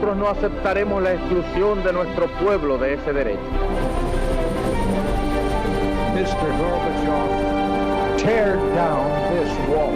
nosotros no aceptaremos la exclusión de nuestro pueblo de ese derecho. Mr. Gorbachev, tear down this wall.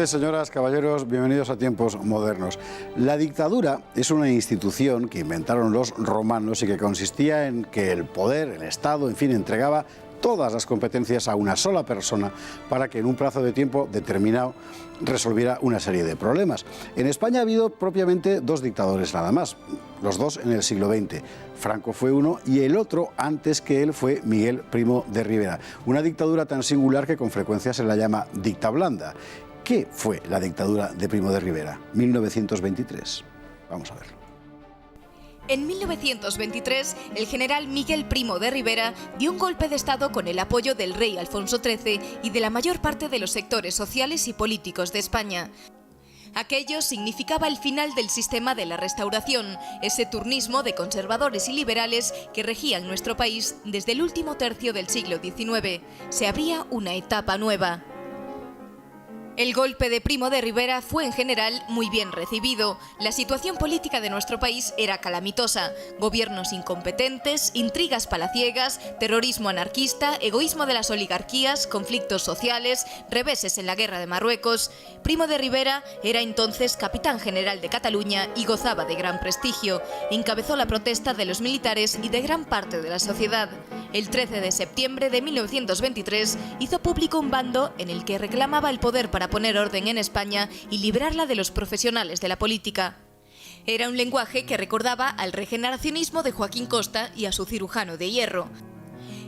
Señoras, caballeros, bienvenidos a Tiempos Modernos. La dictadura es una institución que inventaron los romanos y que consistía en que el poder, el Estado, en fin, entregaba todas las competencias a una sola persona para que en un plazo de tiempo determinado resolviera una serie de problemas. En España ha habido propiamente dos dictadores nada más, los dos en el siglo XX. Franco fue uno y el otro, antes que él, fue Miguel Primo de Rivera. Una dictadura tan singular que con frecuencia se la llama dictablanda. ¿Qué fue la dictadura de Primo de Rivera? 1923. Vamos a verlo. En 1923, el general Miguel Primo de Rivera dio un golpe de Estado con el apoyo del rey Alfonso XIII y de la mayor parte de los sectores sociales y políticos de España. Aquello significaba el final del sistema de la Restauración, ese turnismo de conservadores y liberales que regían nuestro país desde el último tercio del siglo XIX. Se abría una etapa nueva. El golpe de Primo de Rivera fue en general muy bien recibido. La situación política de nuestro país era calamitosa. Gobiernos incompetentes, intrigas palaciegas, terrorismo anarquista, egoísmo de las oligarquías, conflictos sociales, reveses en la guerra de Marruecos. Primo de Rivera era entonces capitán general de Cataluña y gozaba de gran prestigio. Encabezó la protesta de los militares y de gran parte de la sociedad. El 13 de septiembre de 1923 hizo público un bando en el que reclamaba el poder para poner orden en España y librarla de los profesionales de la política. Era un lenguaje que recordaba al regeneracionismo de Joaquín Costa y a su cirujano de hierro.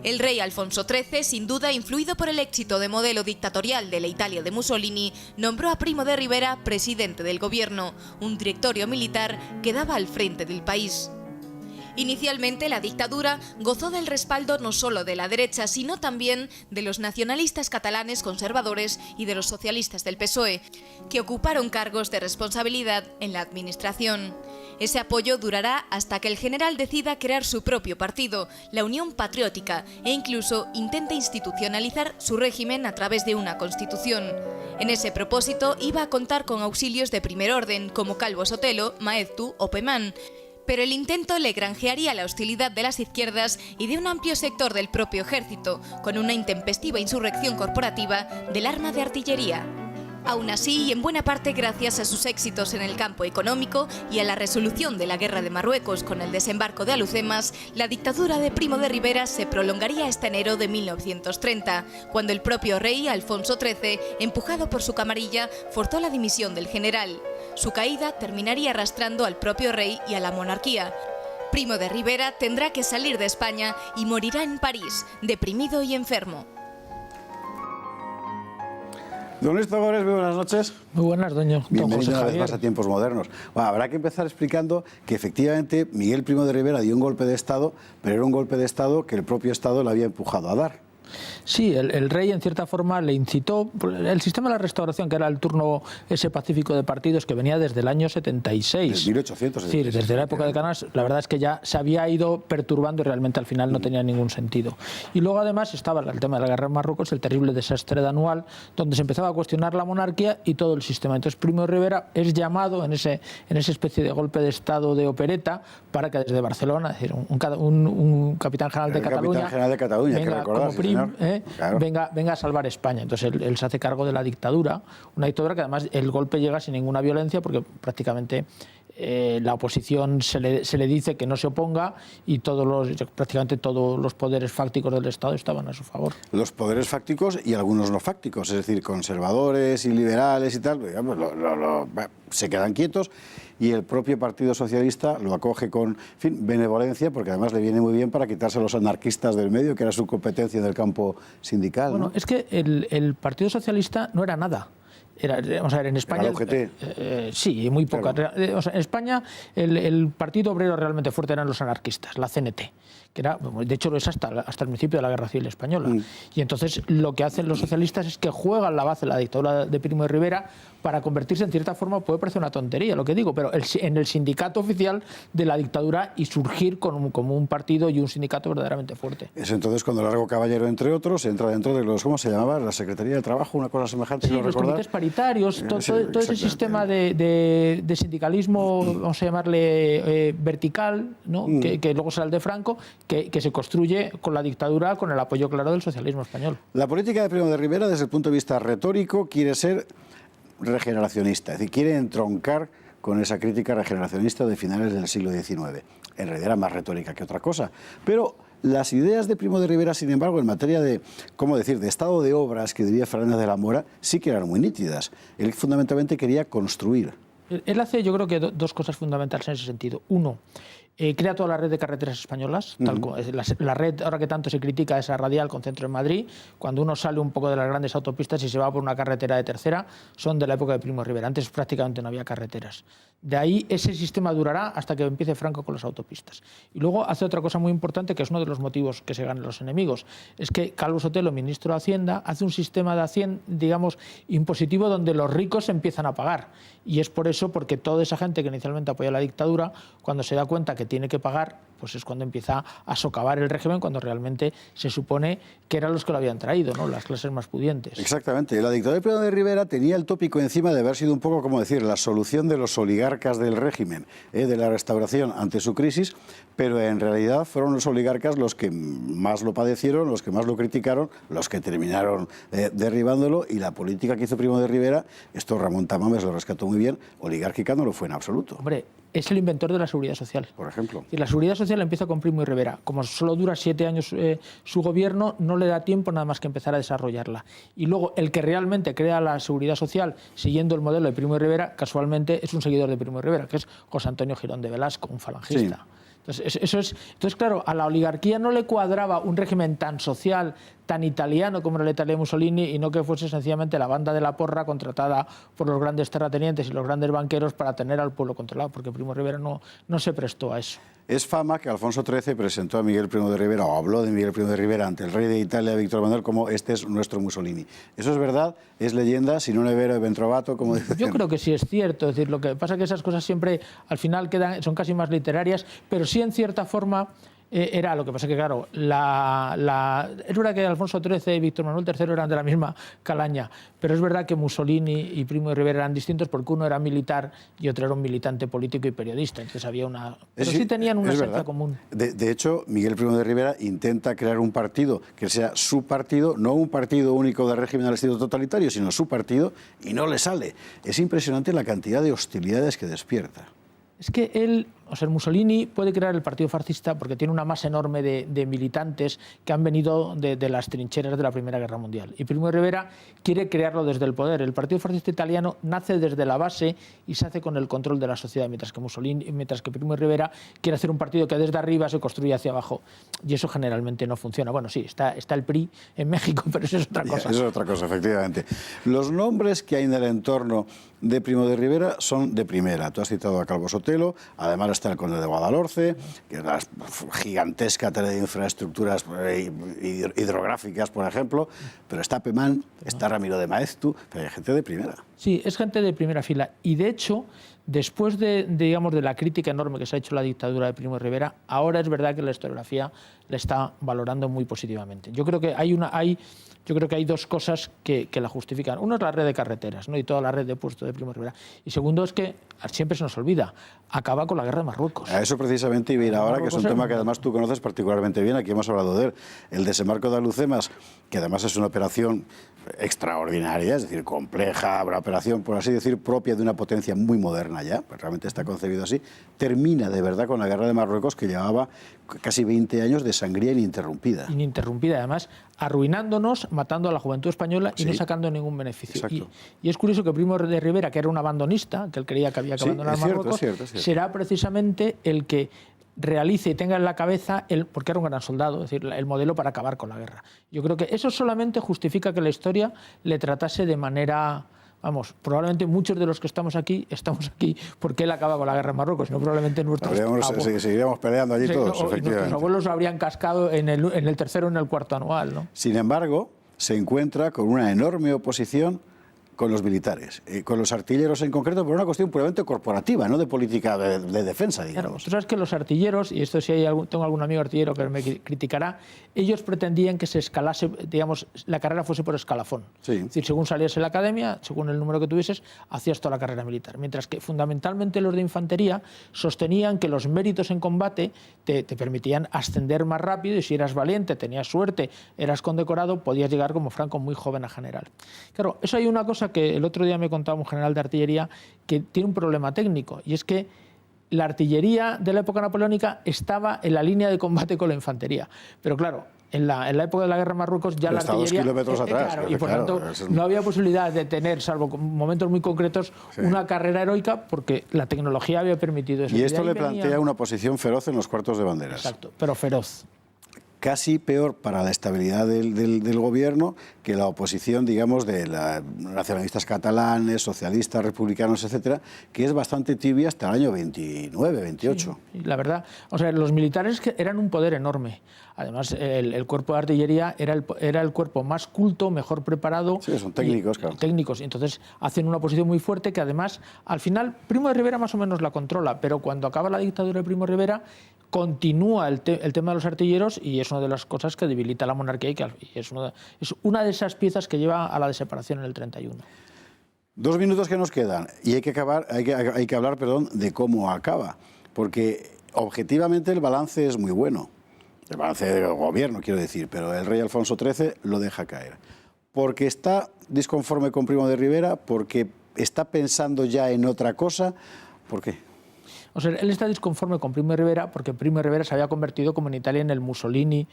El rey Alfonso XIII, sin duda influido por el éxito de modelo dictatorial de la Italia de Mussolini, nombró a Primo de Rivera presidente del gobierno, un directorio militar que daba al frente del país. Inicialmente, la dictadura gozó del respaldo no solo de la derecha, sino también de los nacionalistas catalanes conservadores y de los socialistas del PSOE, que ocuparon cargos de responsabilidad en la administración. Ese apoyo durará hasta que el general decida crear su propio partido, la Unión Patriótica, e incluso intente institucionalizar su régimen a través de una constitución. En ese propósito iba a contar con auxilios de primer orden, como Calvo Sotelo, Maeztu o Pemán, pero el intento le granjearía la hostilidad de las izquierdas y de un amplio sector del propio ejército, con una intempestiva insurrección corporativa del arma de artillería. Aún así, y en buena parte gracias a sus éxitos en el campo económico y a la resolución de la guerra de Marruecos con el desembarco de Alhucemas, la dictadura de Primo de Rivera se prolongaría hasta enero de 1930, cuando el propio rey Alfonso XIII, empujado por su camarilla, forzó la dimisión del general. Su caída terminaría arrastrando al propio rey y a la monarquía. Primo de Rivera tendrá que salir de España y morirá en París, deprimido y enfermo. Don Luis Togores, muy buenas noches. Muy buenas, doña. Bienvenido una vez más a Tiempos Modernos. Bueno, habrá que empezar explicando que efectivamente Miguel Primo de Rivera dio un golpe de Estado, pero era un golpe de Estado que el propio Estado le había empujado a dar. Sí, el rey en cierta forma le incitó. El sistema de la Restauración, que era el turno ese pacífico de partidos que venía desde el año 76. Desde 1876. Sí, desde la época de Canals, la verdad es que ya se había ido perturbando y realmente al final no tenía ningún sentido. Y luego además estaba el tema de la guerra de Marruecos, el terrible desastre de Anual, donde se empezaba a cuestionar la monarquía y todo el sistema. Entonces Primo de Rivera es llamado en esa especie de golpe de Estado de opereta para que desde Barcelona, es decir, un capitán general de Cataluña, capitán general de Cataluña, hay que recordar, como Prim, claro. venga a salvar España. Entonces él se hace cargo de la dictadura, una dictadura que además el golpe llega sin ninguna violencia porque prácticamente la oposición se le dice que no se oponga y prácticamente todos los poderes fácticos del Estado estaban a su favor. Los poderes fácticos y algunos no fácticos, es decir, conservadores y liberales y tal, digamos, se quedan quietos y el propio Partido Socialista lo acoge con benevolencia, porque además le viene muy bien para quitarse a los anarquistas del medio, que era su competencia en el campo sindical. Bueno, ¿no? es que el Partido Socialista no era nada. Vamos a ver, en España... ¿Era la UGT? Sí, muy poca. Claro. O sea, en España el partido obrero realmente fuerte eran los anarquistas, la CNT, que era, de hecho lo es hasta el principio de la Guerra Civil Española. Y entonces lo que hacen los socialistas es que juegan la base de la dictadura de Primo de Rivera para convertirse en cierta forma, puede parecer una tontería lo que digo, pero en el sindicato oficial de la dictadura y surgir como un partido y un sindicato verdaderamente fuerte. Es entonces cuando Largo Caballero, entre otros, entra dentro de los, ¿cómo se llamaba? La Secretaría de Trabajo, una cosa semejante. Sí, los comités paritarios, todo ese sistema de sindicalismo, vamos a llamarle vertical, ¿no? Que luego será el de Franco, que se construye con la dictadura, con el apoyo claro del socialismo español. La política de Primo de Rivera, desde el punto de vista retórico, quiere ser regeneracionista, es decir, quiere entroncar con esa crítica regeneracionista de finales del siglo XIX. En realidad era más retórica que otra cosa. Pero las ideas de Primo de Rivera, sin embargo, en materia de, ¿cómo decir?, de estado de obras, que diría Fernández de la Mora, sí que eran muy nítidas. Él fundamentalmente quería construir. Él hace, yo creo que dos cosas fundamentales en ese sentido. Uno, crea toda la red de carreteras españolas, la red, ahora que tanto se critica, esa radial con centro en Madrid, cuando uno sale un poco de las grandes autopistas y se va por una carretera de tercera, son de la época de Primo de Rivera. Antes prácticamente no había carreteras. De ahí ese sistema durará hasta que empiece Franco con las autopistas. Y luego hace otra cosa muy importante, que es uno de los motivos que se ganan los enemigos, es que Calvo Sotelo, ministro de Hacienda, hace un sistema de Hacienda, digamos, impositivo donde los ricos empiezan a pagar. Y es por eso, porque toda esa gente que inicialmente apoya la dictadura, cuando se da cuenta que tiene que pagar, pues es cuando empieza a socavar el régimen, cuando realmente se supone que eran los que lo habían traído, ¿no? Las clases más pudientes. Exactamente. La dictadura de Primo de Rivera tenía el tópico encima de haber sido un poco, como decir, la solución de los oligarcas del régimen, de la restauración ante su crisis, pero en realidad fueron los oligarcas los que más lo padecieron, los que más lo criticaron, los que terminaron derribándolo, y la política que hizo Primo de Rivera, esto Ramón Tamames lo rescató muy bien, oligárquica no lo fue en absoluto. Hombre, es el inventor de la seguridad social. Por ejemplo. Y la seguridad social empieza con Primo de Rivera. Como solo dura 7 años su gobierno, no le da tiempo nada más que empezar a desarrollarla. Y luego el que realmente crea la seguridad social siguiendo el modelo de Primo de Rivera, casualmente es un seguidor de Primo de Rivera, que es José Antonio Girón de Velasco, un falangista. Sí. Entonces, claro, a la oligarquía no le cuadraba un régimen tan social, tan italiano como era la Italia de Mussolini, y no que fuese sencillamente la banda de la porra contratada por los grandes terratenientes y los grandes banqueros para tener al pueblo controlado, porque Primo de Rivera no se prestó a eso. Es fama que Alfonso XIII presentó a Miguel Primo de Rivera, o habló de Miguel Primo de Rivera ante el rey de Italia, Víctor Manuel, como este es nuestro Mussolini. ¿Eso es verdad? ¿Es leyenda? ¿Si no es vero, ben trovato? Como dicen. Yo creo que sí es cierto. Es decir, lo que pasa es que esas cosas siempre al final son casi más literarias, pero sí en cierta forma era lo que pasa que, claro, es verdad que Alfonso XIII y Víctor Manuel III eran de la misma calaña, pero es verdad que Mussolini y Primo de Rivera eran distintos porque uno era militar y otro era un militante político y periodista, entonces había una... Pero sí tenían una esencia común. De hecho, Miguel Primo de Rivera intenta crear un partido que sea su partido, no un partido único de régimen al estilo totalitario, sino su partido, y no le sale. Es impresionante la cantidad de hostilidades que despierta. Es que él, o sea, Mussolini puede crear el partido fascista porque tiene una masa enorme de militantes que han venido de las trincheras de la Primera Guerra Mundial. Y Primo de Rivera quiere crearlo desde el poder. El partido fascista italiano nace desde la base y se hace con el control de la sociedad, mientras que Primo de Rivera quiere hacer un partido que desde arriba se construye hacia abajo. Y eso generalmente no funciona. Bueno, sí, está el PRI en México, pero eso es otra cosa. Eso es otra cosa, efectivamente. Los nombres que hay en el entorno de Primo de Rivera son de primera. Tú has citado a Calvo Sotelo, además está el conde de Guadalhorce, que es una gigantesca tarea de infraestructuras hidrográficas, por ejemplo, pero está Pemán, está Ramiro de Maeztu, pero hay gente de primera. Sí, es gente de primera fila. Y de hecho, después de la crítica enorme que se ha hecho a la dictadura de Primo de Rivera, ahora es verdad que la historiografía le está valorando muy positivamente. Yo creo que hay dos cosas que la justifican. Uno es la red de carreteras, ¿no? Y toda la red de puestos de Primo de Rivera. Y segundo es que siempre se nos olvida, acaba con la guerra de Marruecos. A eso precisamente iba a ir ahora, que es un tema que además tú conoces particularmente bien, aquí hemos hablado de él. El desembarco de Alhucemas, que además es una operación extraordinaria, es decir, compleja, una operación, por así decir, propia de una potencia muy moderna ya, pues realmente está concebido así, termina de verdad con la guerra de Marruecos, que llevaba casi 20 años de sangría ininterrumpida. Ininterrumpida, además, arruinándonos, matando a la juventud española y no sacando ningún beneficio. Y es curioso que Primo de Rivera, que era un abandonista, que él creía que había que abandonar Marruecos, será precisamente el que realice y tenga en la cabeza, porque era un gran soldado, es decir, el modelo para acabar con la guerra. Yo creo que eso solamente justifica que la historia le tratase de manera vamos, probablemente muchos de los que estamos aquí porque él acaba con la guerra en Marruecos, no probablemente nuestros seguiríamos peleando allí todos, efectivamente. Nuestros abuelos habrían cascado en el tercero o en el cuarto anual, ¿no? Sin embargo, se encuentra con una enorme oposición con los militares, con los artilleros en concreto, por una cuestión puramente corporativa, no de política de defensa, digamos. Claro, tú sabes que los artilleros, y esto si tengo algún amigo artillero que me criticará, ellos pretendían que se escalase, digamos, la carrera fuese por escalafón. Sí. Es decir, según salías en la academia, según el número que tuvieses, hacías toda la carrera militar. Mientras que fundamentalmente los de infantería sostenían que los méritos en combate te permitían ascender más rápido y si eras valiente, tenías suerte, eras condecorado, podías llegar como Franco muy joven a general. Claro, eso hay una cosa que el otro día me contaba un general de artillería que tiene un problema técnico, y es que la artillería de la época napoleónica estaba en la línea de combate con la infantería. Pero claro, en la época de la guerra de Marruecos ya la artillería... 2 kilómetros atrás. Y por tanto no había posibilidad de tener, salvo momentos muy concretos, una carrera heroica porque la tecnología había permitido eso. Y esto le plantea una oposición feroz en los cuartos de banderas. Exacto, pero feroz. Casi peor para la estabilidad del gobierno que la oposición, digamos, de los nacionalistas catalanes, socialistas, republicanos, etcétera, que es bastante tibia hasta el año 29, 28. Sí, la verdad, o sea, los militares eran un poder enorme. Además, el cuerpo de artillería era el cuerpo más culto, mejor preparado. Sí, son técnicos, claro. Técnicos, entonces hacen una posición muy fuerte que además, al final, Primo de Rivera más o menos la controla, pero cuando acaba la dictadura de Primo de Rivera, continúa el tema de los artilleros y es una de las cosas que debilita la monarquía y es una de esas piezas que lleva a la desaparición en el 31. 2 minutos que nos quedan y hay que hablar de cómo acaba, porque objetivamente el balance es muy bueno. El balance del gobierno, quiero decir, pero el rey Alfonso XIII lo deja caer. Porque está disconforme con Primo de Rivera, porque está pensando ya en otra cosa. ¿Por qué? O sea, él está disconforme con Primo de Rivera porque Primo de Rivera se había convertido como en Italia en el Mussolini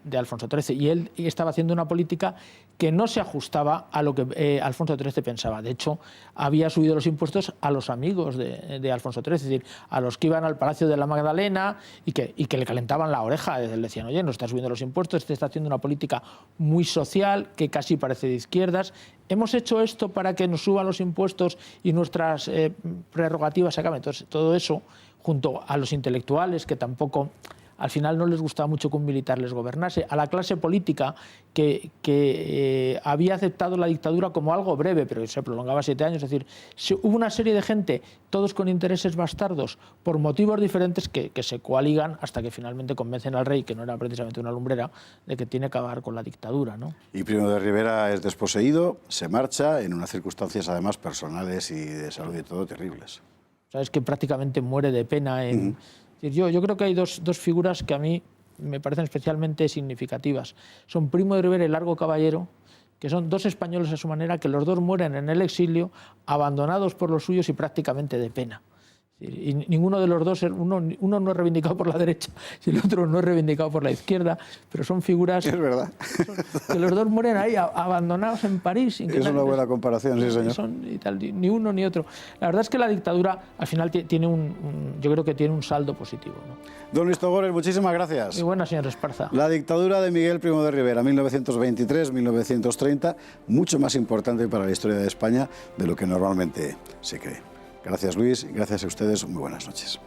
de Alfonso XIII y él estaba haciendo una política que no se ajustaba a lo que Alfonso XIII pensaba. De hecho, había subido los impuestos a los amigos de Alfonso XIII, es decir, a los que iban al Palacio de la Magdalena y que le calentaban la oreja. Le decían, oye, no estás subiendo los impuestos, este está haciendo una política muy social que casi parece de izquierdas. Hemos hecho esto para que nos suban los impuestos y nuestras prerrogativas se acaben. Entonces, todo eso, junto a los intelectuales, que tampoco, al final no les gustaba mucho que un militar les gobernase, a la clase política que había aceptado la dictadura como algo breve, pero se prolongaba 7 años. Es decir, hubo una serie de gente, todos con intereses bastardos, por motivos diferentes, que se coaligan hasta que finalmente convencen al rey, que no era precisamente una lumbrera, de que tiene que acabar con la dictadura, ¿no? Y Primo de Rivera es desposeído, se marcha, en unas circunstancias además personales y de salud y todo terribles. Sabes que prácticamente muere de pena. Yo creo que hay dos figuras que a mí me parecen especialmente significativas. Son Primo de Rivera y Largo Caballero, que son 2 españoles a su manera, que los 2 mueren en el exilio, abandonados por los suyos y prácticamente de pena. Y ninguno de los dos, uno no es reivindicado por la derecha y el otro no es reivindicado por la izquierda, pero son figuras... Es verdad. Que los 2 mueren ahí, abandonados en París. Es una buena comparación, sí, señor. Ni uno ni otro. La verdad es que la dictadura al final tiene yo creo que tiene un saldo positivo, ¿no? Don Luis Togores, muchísimas gracias. Muy buena, señor Esparza. La dictadura de Miguel Primo de Rivera, 1923-1930, mucho más importante para la historia de España de lo que normalmente se cree. Gracias, Luis, y gracias a ustedes. Muy buenas noches.